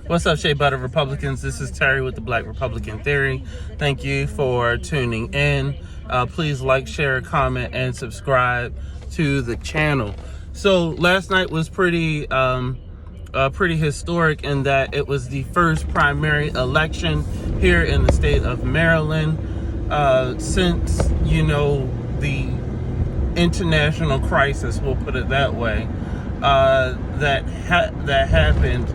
What's up, Shea Butter Republicans? This is Terry with the Black Republican Theory. Thank you for tuning in. Please like, share, comment, and subscribe to the channel. So last night was pretty historic in that it was the first primary election here in the state of Maryland since, the international crisis, we'll put it that way, that happened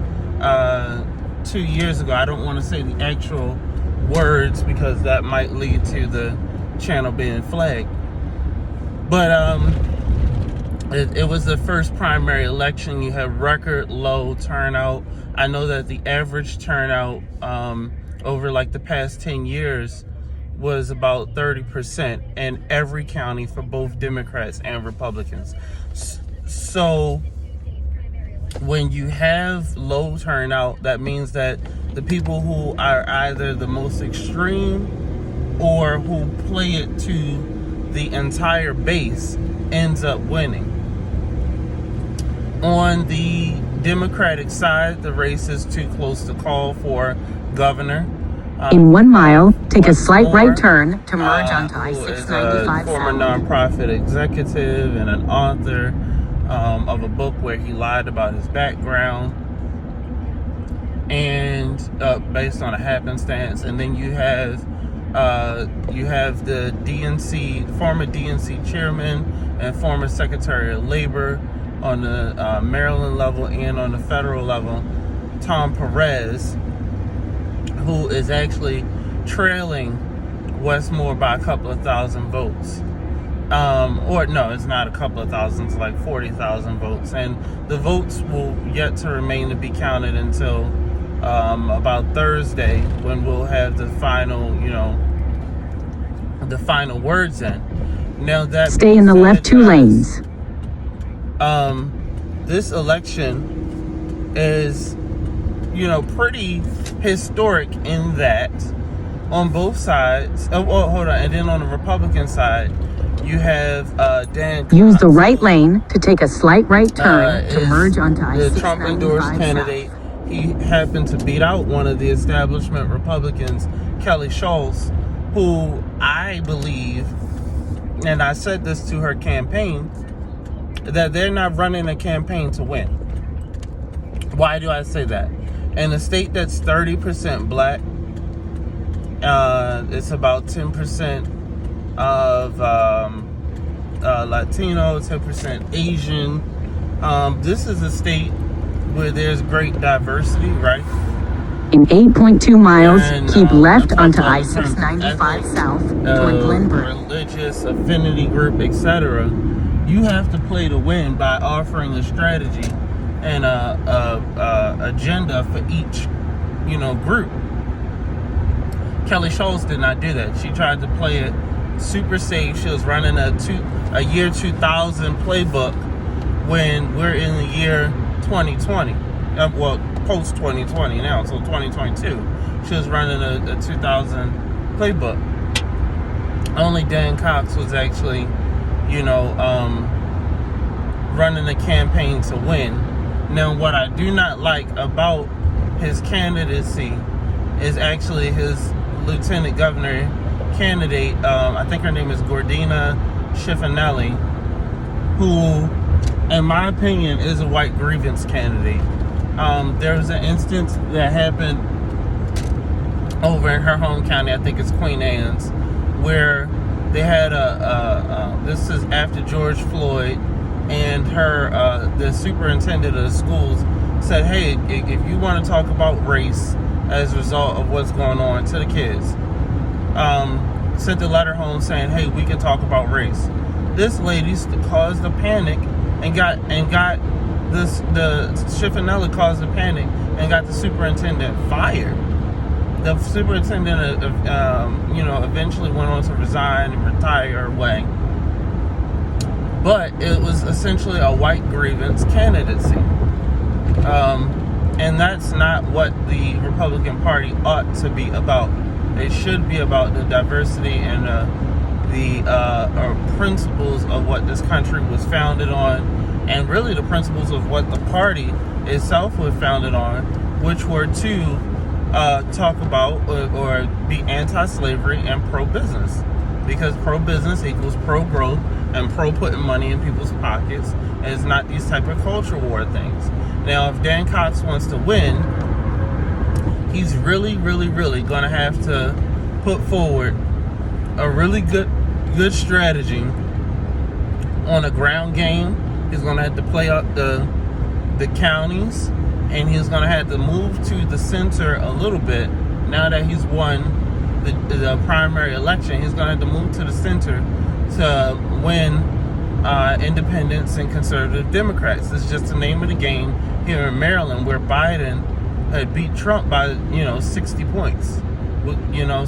2 years ago. I don't want to say the actual words because that might lead to the channel being flagged. But it was the first primary election. You have record low turnout. I know that the average turnout over like the past 10 years was about 30% in every county for both Democrats and Republicans. So when you have low turnout, that means that the people who are either the most extreme or who play it to the entire base ends up winning. On the Democratic side, the race is too close to call for governor. In 1 mile, take a slight right turn to merge onto I-695 former nonprofit executive and an author of a book where he lied about his background and based on a happenstance. And then you have the former DNC chairman and former Secretary of Labor on the Maryland level and on the federal level, Tom Perez, who is actually trailing Westmore by a couple of thousand votes. Or no, it's not a couple of thousands, like 40,000 votes. And the votes will yet to remain to be counted until about Thursday, when we'll have the final, the final words in. Now that stay in the left 2 lanes. This election is, pretty historic in that on both sides. Oh, hold on. And then on the Republican side, you have Dan Cox. Use the right lane to take a slight right turn to merge onto I-695 the Trump endorsed candidate. He happened to beat out one of the establishment Republicans, Kelly Schultz, who I believe, and I said this to her campaign, that they're not running a campaign to win. Why do I say that? In a state that's 30% black, it's about 10% of Latino, 10% Asian. This is a state where there's great diversity, right? In 8.2 miles, keep left onto I-695 south toward Glenburg. Religious affinity group, etc. You have to play to win by offering a strategy and a agenda for each, group. Kelly Schultz did not do that. She tried to play it super safe. She was running a year 2000 playbook when we're in the year 2020. Post 2020 now, so 2022. She was running a 2000 playbook. Only Dan Cox was actually, running a campaign to win. Now, what I do not like about his candidacy is actually his lieutenant governor candidate. I think her name is Gordina Schiffinelli, who, in my opinion, is a white grievance candidate. There was an instance that happened over in her home county, I think it's Queen Anne's, where they had this is after George Floyd, and the superintendent of the schools said, hey, if you want to talk about race as a result of what's going on to the kids, sent a letter home saying, hey, we can talk about race. This lady caused a panic and got the Schiffinelli caused a panic and got the superintendent fired. The superintendent, eventually went on to resign and retire away. But it was essentially a white grievance candidacy. And that's not what the Republican Party ought to be about. It should be about the diversity and the principles of what this country was founded on, and really the principles of what the party itself was founded on, which were to talk about or be anti-slavery and pro-business, because pro-business equals pro-growth and pro-putting money in people's pockets, and it's not these type of culture war things. Now, if Dan Cox wants to win, he's really going to have to put forward a really good strategy on a ground game. He's going to have to play up the counties, and he's going to have to move to the center a little bit. Now that he's won the primary election, he's going to have to move to the center to win independents and conservative Democrats. It's just the name of the game here in Maryland, where Biden had beat Trump by 60 points.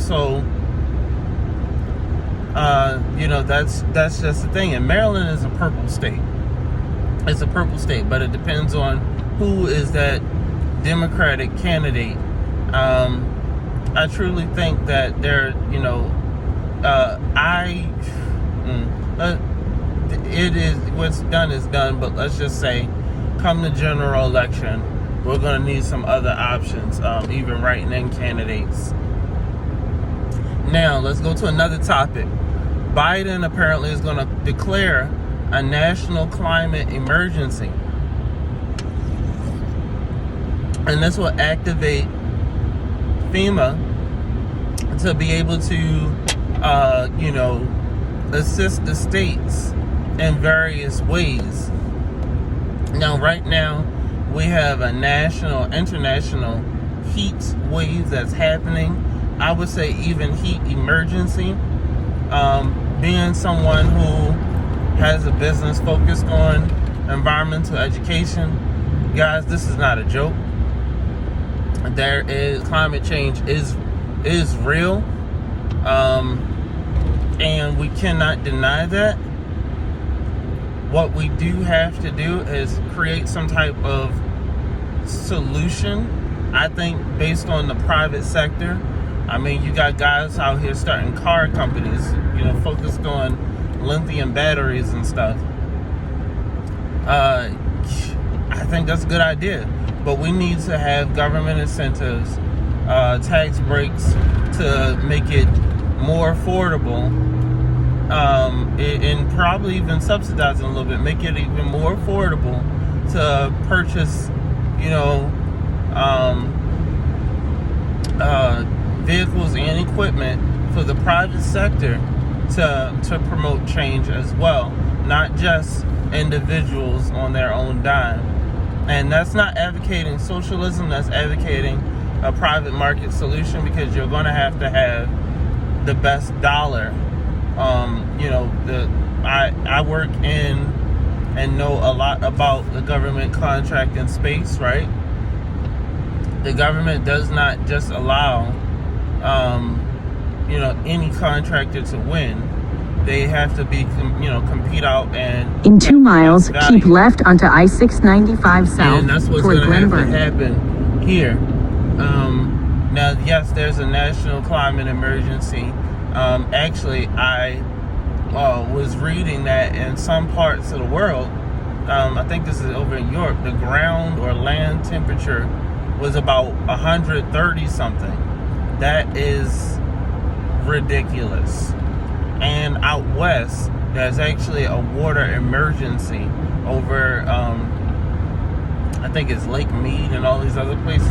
So that's just the thing. And Maryland is a purple state. It's a purple state, but it depends on who is that Democratic candidate. I truly think that they're, it is, what's done is done, but let's just say, come the general election, we're going to need some other options, even writing in candidates. Now, let's go to another topic. Biden apparently is going to declare a national climate emergency. And this will activate FEMA to be able to, assist the states in various ways. Now, right now, we have a national, international heat wave that's happening. I would say even heat emergency. Being someone who has a business focused on environmental education, guys, this is not a joke. There is climate change is real, and we cannot deny that. What we do have to do is create some type of solution, I think, based on the private sector. I mean, you got guys out here starting car companies, focused on lithium batteries and stuff. I think that's a good idea, but we need to have government incentives, tax breaks to make it more affordable, and probably even subsidizing a little bit, make it even more affordable to purchase, vehicles and equipment for the private sector to promote change as well, not just individuals on their own dime. And that's not advocating socialism, that's advocating a private market solution, because you're going to have the best dollar. I work in and know a lot about the government contracting space, right? The government does not just allow any contractor to win. They have to be, compete out and... In 2 miles, keep left onto I-695 south and that's what's toward going to have to Glenburn. happen here. Now, yes, there's a national climate emergency. Actually, I was reading that in some parts of the world, I think this is over in Europe, the ground or land temperature was about 130 something. That is ridiculous. And out west, there's actually a water emergency over, I think it's Lake Mead and all these other places.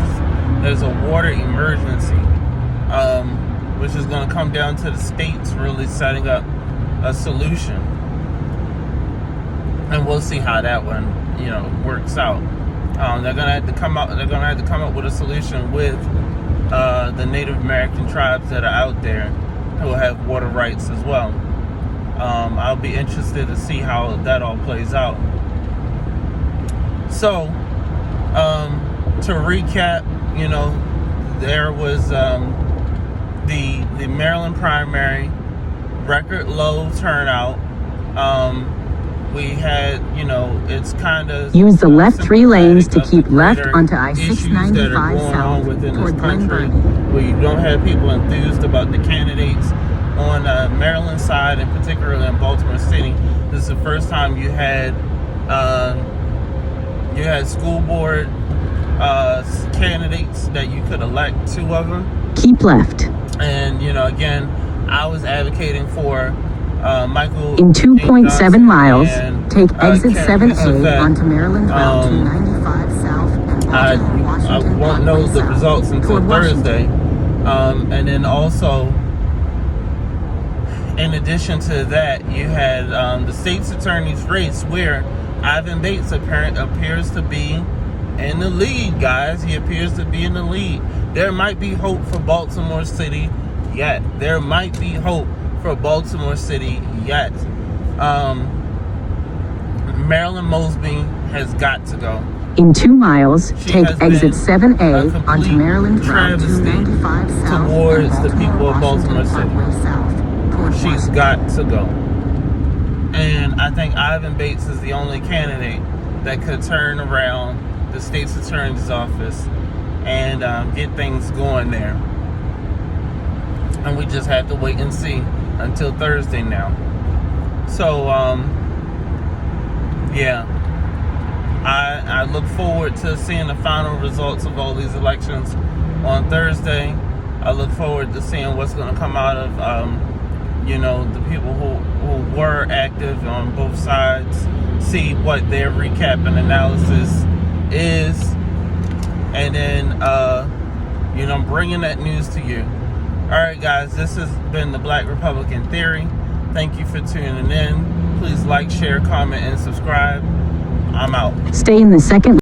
There's a water emergency, which is going to come down to the states really setting up a solution. And we'll see how that one, works out. They're gonna have to come up with a solution with the Native American tribes that are out there who have water rights as well. I'll be interested to see how that all plays out. So, to recap, there was the Maryland primary, record low turnout. We had, it's kind of... Use the left 3 lanes to keep left greater onto issues that are I-695 going on south within toward this country, Glenburn. where you don't have people enthused about the candidates on the Maryland side, and particularly in Baltimore City. This is the first time you had school board candidates that you could elect, 2 of them. Keep left. And, you know, again, I was advocating for Michael. In 2.7 miles, take exit Karen 7A Roosevelt. onto Maryland Route 295 South and I Washington won't know Parkway the South results until toward Washington. Thursday. And then also, in addition to that, you had the state's attorney's race where Ivan Bates appears to be in the lead, guys. He appears to be in the lead. There might be hope for Baltimore City yet. There might be hope for Baltimore City yet. Marilyn Mosby has got to go. In 2 miles, She take has exit been 7A a onto Maryland Route travesty 295 South towards and the people of Baltimore City. Parkway South toward She's Washington. got to go. And I think Ivan Bates is the only candidate that could turn around the state's attorney's office and get things going there. And we just have to wait and see until Thursday now. So, yeah. I look forward to seeing the final results of all these elections on Thursday. I look forward to seeing what's going to come out of, you know, the people who were active on both sides, see what their recap and analysis is, and then, you know, bringing that news to you. All right, guys, this has been the Black Republican Theory. Thank you for tuning in. Please like, share, comment, and subscribe. I'm out. Stay in the second